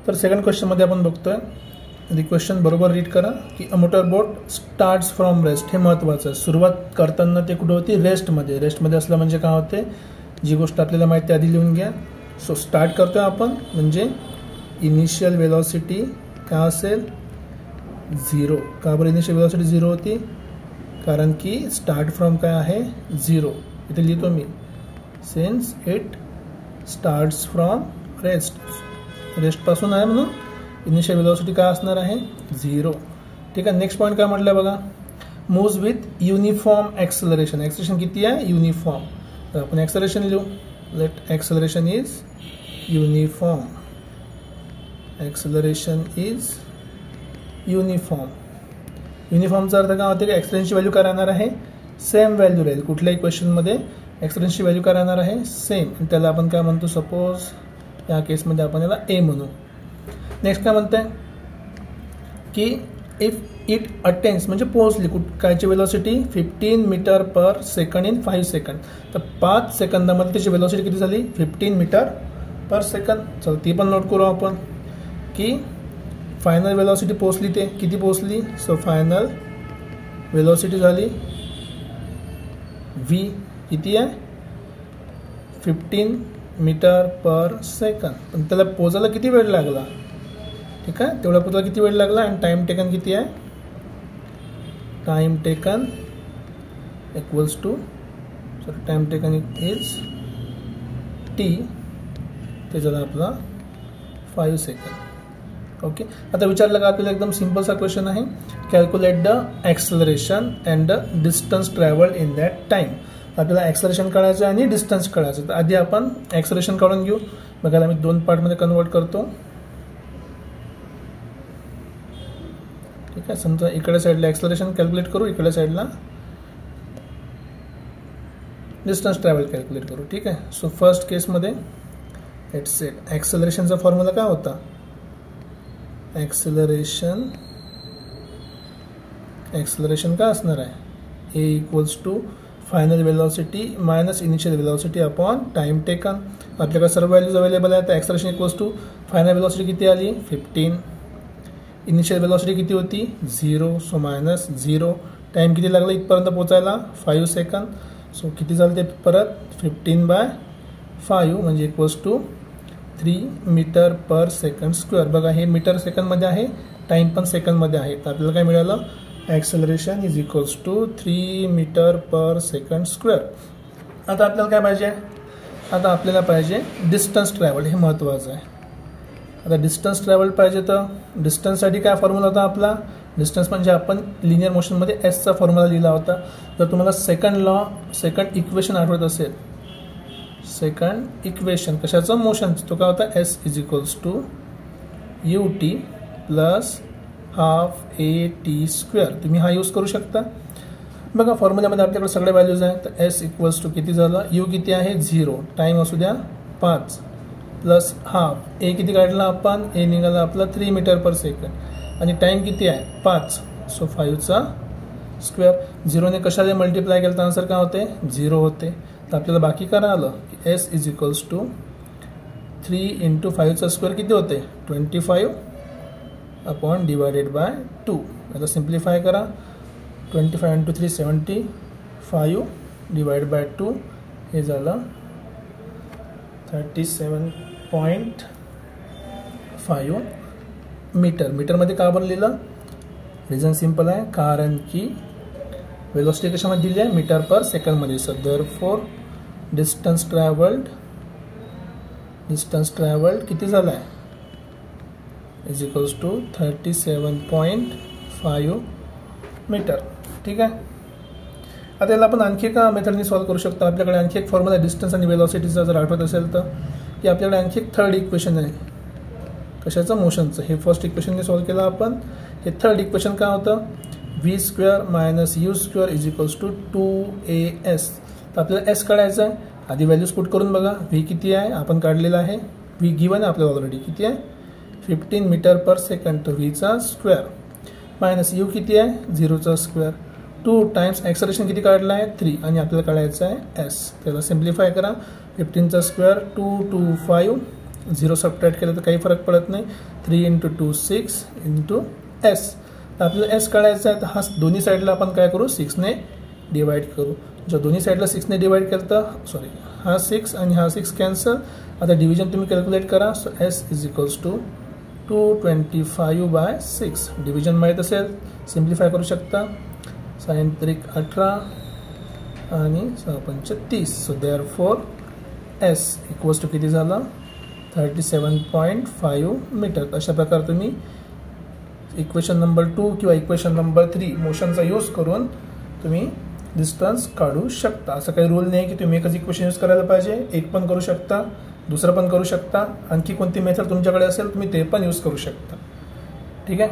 तर सेकंड क्वेश्चनमध्ये आपण बघतोय, दी क्वेश्चन बरोबर रीड करा की a motor boat starts from rest. हे महत्त्वाचं आहे. सुरुवात करताना ते कुठे होती? रेस्टमध्ये. रेस्टमध्ये असलं म्हणजे काय होते? जी गोष्ट आपल्याला माहिती आधी लिहून घ्या. सो स्टार्ट करतोय आपण म्हणजे इनिशियल वेलॉसिटी काय असेल? 0. का बरं इनिशियल वेलॉसिटी 0 होती? कारण की स्टार्ट फ्रॉम काय आहे? 0. इथे लिहितो मी, सिन्स इट स्टार्ट्स फ्रॉम रेस्टपासून आहे म्हणून इनिशियल वेलॉसिटी काय असणार आहे? 0. ठीक आहे. नेक्स्ट पॉईंट काय म्हटलं बघा, moves with uniform acceleration. Acceleration किती आहे? युनिफॉर्म. तर आपण ॲक्सेलरेशन लिहू. Let acceleration is uniform. Acceleration is uniform. युनिफॉर्मचा अर्थ काय होते की ॲक्सेलरेशनची व्हॅल्यू काय राहणार आहे? सेम व्हॅल्यू राहील. कुठल्याही क्वेश्चनमध्ये ॲक्सेलरेशनची व्हॅल्यू काय राहणार आहे? सेम. आणि त्याला आपण काय म्हणतो? सपोज या केसमध्ये आपण याला ए म्हणू. नेक्स्ट काय म्हणते की इफ इट अटेन्स म्हणजे पोहोचली कायची velocity? 15 metre per second in 5 second. तर 5 सेकंदामध्ये त्याची वेलॉसिटी किती झाली? 15 मीटर पर सेकंड. चल ती पण नोट करू आपण की फायनल वेलॉसिटी पोहोचली ते किती पोहोचली? सो फायनल वेलॉसिटी झाली व्ही किती आहे? 15 मीटर पर सेकंड. पण त्याला पोहोचायला किती वेळ लागला? ठीक आहे, तेवढा पोहोचायला किती वेळ लागला आणि टाइम टेकन किती आहे? Time taken equals to time taken is T. ते झालं आपला 5 सेकंड. ओके. आता विचारलं का आपल्याला एकदम सिंपलसा क्वेश्चन आहे, calculate the acceleration and the distance travelled in that time. आपल्याला ॲक्सेलरेशन काढायचं आणि डिस्टन्स काढायचं. तर आधी आपण ॲक्सेलरेशन काढून घेऊ. बघायला मी 2 पार्टमध्ये कन्वर्ट करतो. ठीक आहे. समजा इकडे साईडला ॲक्सेलरेशन कॅल्क्युलेट करू, इकडे साईडला डिस्टन्स ट्रॅव्हल कॅल्क्युलेट करू. ठीक आहे. सो फर्स्ट केसमध्ये लेट्स से ॲक्सेलरेशनचा फॉर्म्युला काय होता? ॲक्सेलरेशन काय असणार आहे? A equals to final velocity minus initial velocity upon time taken. आपल्याकडे सर्व व्हॅल्यूज अवेलेबल आहेत. तर acceleration equals to final velocity किती आली? 15. इनिशियल वेलॉसिटी किती होती? 0. So minus 0. टाइम किती लागला इथपर्यंत पोचायला? 5 सेकंड. सो किती झालं ते परत? 15/5 म्हणजे equals to 3 metre per second square. बघा हे मीटर सेकंडमध्ये आहे, टाइम पण सेकंडमध्ये आहे. तर आपल्याला काय मिळालं? Acceleration is equals to 3 metre per second square. आता आपल्याला काय पाहिजे? आता आपल्याला पाहिजे डिस्टन्स ट्रॅव्हल. हे महत्त्वाचं आहे. आता डिस्टन्स ट्रॅव्हल पाहिजे तर डिस्टन्ससाठी काय फॉर्म्युला होता आपला? डिस्टन्स म्हणजे आपण लिनियर मोशनमध्ये एसचा फॉर्म्युला लिहिला होता. जर तुम्हाला सेकंड इक्वेशन आठवत असेल, सेकंड इक्वेशन कशाचं? मोशनचं. तो काय होता? S is equals to U T plus half A T square. तुम्ही हा यूज करू शकता. बघा फॉर्म्युल्यामध्ये आपल्याकडे सगळे व्हॅल्यूज आहेत. तर एस इक्वल्स टू किती झालं? यू किती आहे? 0. टाइम असू द्या 5 प्लस हाफ. ए किती काढला आपण? ए निघाला आपला 3 मीटर पर सेकंड आणि टाइम किती आहे? 5. So 5चा square. 0ने कशाने मल्टिप्लाय केलं तर आन्सर काय होते? 0 होते. तर आपल्याला बाकी काय आलं? एस इज इक्वल्स टू 3 × 5चा स्क्वेअर किती होते? 25 अपॉन डिवायडेड बाय 2. आता सिम्प्लिफाय करा. 25 × 3 75 डिवाइड बाय 2 हे झालं 37.5 मीटर. मीटरमध्ये का बरं लिहिलं? रिझन सिम्पल आहे, कारण की वेलॉसिटी कशामध्ये दिली आहे? मीटर पर सेकंडमध्ये. सो देअरफॉर डिस्टन्स ट्रॅव्हल्ड किती झालं आहे? Is equals to 37.5 metre. ठीक आहे. आता याला आपण आणखी एका मेथडने सॉल्व्ह करू शकतो. आपल्याकडे आणखी एक फॉर्म्युला डिस्टन्स आणि वेलॉसिटीचा जर आठवत असेल तर की आपल्याकडे आणखी एक थर्ड इक्वेशन आहे. कशाचं? मोशनचं. हे फर्स्ट इक्वेशनने सॉल्व्ह केलं आपण. हे थर्ड इक्वेशन काय होतं? v² minus u² is equals to 2as. तर आपल्याला एस काढायचं आहे. आधी व्हॅल्यूज पुट करून बघा. व्ही किती आहे? आपण काढलेला आहे. व्ही गिवन आहे आपल्याला ऑलरेडी. किती आहे? 15 मीटर पर सेकंड. तर व्हीचा स्क्वेअर मायनस यू किती आहे? 0चा स्क्वेअर. 2 टाइम्स ॲक्सेलरेशन किती काढला आहे? 3 आणि आपल्याला काढायचं आहे एस. त्याला सिम्प्लिफाय करा. 15चा स्क्वेअर 2 2 5 0 सबट्रॅक्ट केलं तर काही फरक पडत नाही. 3 × 2 6 × s. तर आपल्याला एस काढायचा आहे, तर हा दोन्ही साईडला आपण काय करू, 6ने डिवाइड करू. जर दोन्ही साईडला 6ने डिवाइड केलं तर सॉरी हा 6 आणि हा 6 कॅन्सल. आता डिव्हिजन तुम्ही कॅल्क्युलेट करा. So s = 225/6. डिव्हिजन माहीत असेल, सिम्प्लिफाय करू शकता. 6 त्रिक 18 आणि 6 × 30. सो देअरफॉर s = किती झालं, 37.5 मीटर. अशा प्रकारे तुम्ही इक्वेशन नंबर 2 किंवा इक्वेशन नंबर 3 मोशनचा यूज करून तुम्ही डिस्टन्स काढू शकता. असं काही रूल नाही की तुम्ही एकच इक्वेशन यूज करायला पाहिजे. एक पण करू शकता, दुसरं पण करू शकता. आणखी कोणती मेथड तुमच्याकडे असेल तुम्ही ते पण यूज करू शकता. ठीक आहे.